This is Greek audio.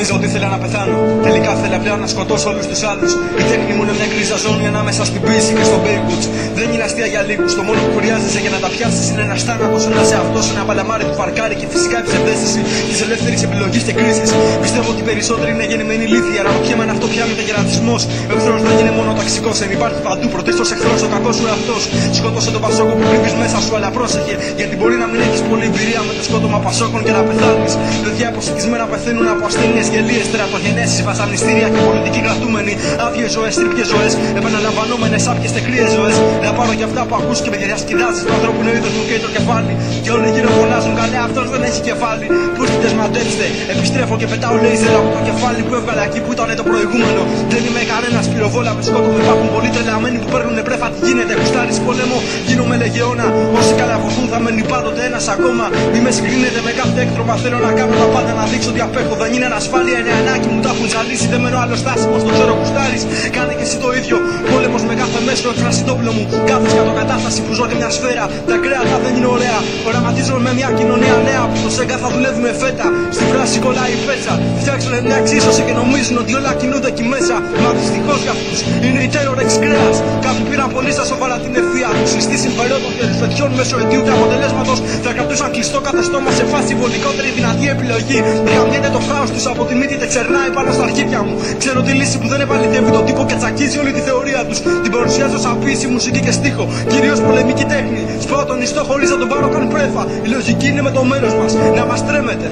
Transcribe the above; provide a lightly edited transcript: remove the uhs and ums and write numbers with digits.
Νόμιζα ότι ήθελα να πεθάνω. Τελικά ήθελα πλέον να σκοτώσω όλους τους άλλους. Η τέχνη μου είναι μια γκρίζα ζώνη ανάμεσα στην πίεση και στον Baywatch. Δεν είναι αστεία για λίγους. Το μόνο που χρειάζεσαι για να τα πιάσεις είναι ένας θάνατος, ένας εαυτός, ένα παλαμάρι του φαρκάρι και φυσικά η ψευδαίσθηση της ελεύθερης επιλογής και κρίσης. Πιστεύω ότι οι περισσότεροι είναι γεννημένοι ηλίθιοι. Αναρωτιέμαι αν αυτό πιάνεται και ρατσισμός. Ο εχθρός δεν είναι μόνο ταξικός, εν υπάρχει παντού. Πρωτίστως εχθρός ο κακός σου εαυτός. Σκότωσε τον Πασόκο που κρύβεις μέσα σου, αλλά πρόσεχε. Γιατί μπορεί να μην έχεις πολλή εμπειρία με το σκότωμα Πασόκων και να πεθάνεις. Παιδιά υποσυτισμένα πεθαίνουν από ασθένειες, γελίες, τερατογενέσεις, βασανιστήρια και πολιτικοί κρατούμενοι. Άδειες ζωές, τρίπιες ζωές, επαναλαμβανόμενες άπιες τεκρίες ζωές. Να πάρω και αυτά που ακούς και με διασκεδάζεις. Το ανθρώπινο είδος μου καίει το κεφάλι. Και όλοι γύρω φωνάζουν καλέ, αυτός δεν έχει κεφάλι. Πούστητες μαντέψτε, επιστρέφω και πετάω λέιζερ από το κεφάλι που έβγαλα εκεί που ήταν το προηγούμενο. Δεν είμαι κανένας πυροβόλα με σκότωμα. Υπάρχουν πολλοί τρελαμένοι που παίρνουν πρέφα. Τι γίνεται, γουστάρεις πόλεμο, γίνομαι λεγεώνα. Όσοι καλαβωθούν θα μένει πάντοτε ένας ακόμα. Μη με συγκρίνετε με κάθε έκτρωμα. Θέλω να κάνω τα πάντα να δείξω ότι απέχω. Δεν είναι ανασφάλεια, είναι ανάγκη μου τα έχουν ζαλίσει. Δεν μένω άλλο στάσιμο, το ξέρω γουστάρεις. Κάνε και εσύ το ίδιο. Πόλεμος με κάθε μέσο, εκφράσει το όπλο μου. Κάθε κατοκατάσταση που ζω και μια σφαίρα. Τα κρέατα δεν είναι ωραία. Οραματίζομαι με μια κοινωνία νέα που το ΣΕΓΑ θα δουλεύουμε φέτα. Στη φράση κολλάει η πέτσα. Φτιάξουν μια εξίσωση και νομίζουν ότι όλα κινούνται εκεί μέσα. Μα δυστυχώς για αυτούς είναι η terror ex κρέας. Κάποιοι πήραν πολύ στα σοβαρά την ευθεία τους. Συστή συμφερόντων και ρηφετιών μέσω αιτίου και αποτελέσματος θα κρατούσαν κλειστό καθεστώμα σε φάση βολικότερη δυνατή επιλογή. Γαμιέται το χάος τους από τη μύτη και ξερνάει πάνω στα αρχίδια μου. Ξέρω τη λύση που δεν επαληθεύει τον τύπο και τσακίζει όλη τη θεωρία τους. Την παρουσιάζω σαν ποίηση, μουσική και στίχο. Κυρίως πολεμική τέχνη. Σπάω τον ιστό χωρίς να τον πάρω καν πρέφα. Η λογική είναι με το μέρος μας. Να μας τρέμετε.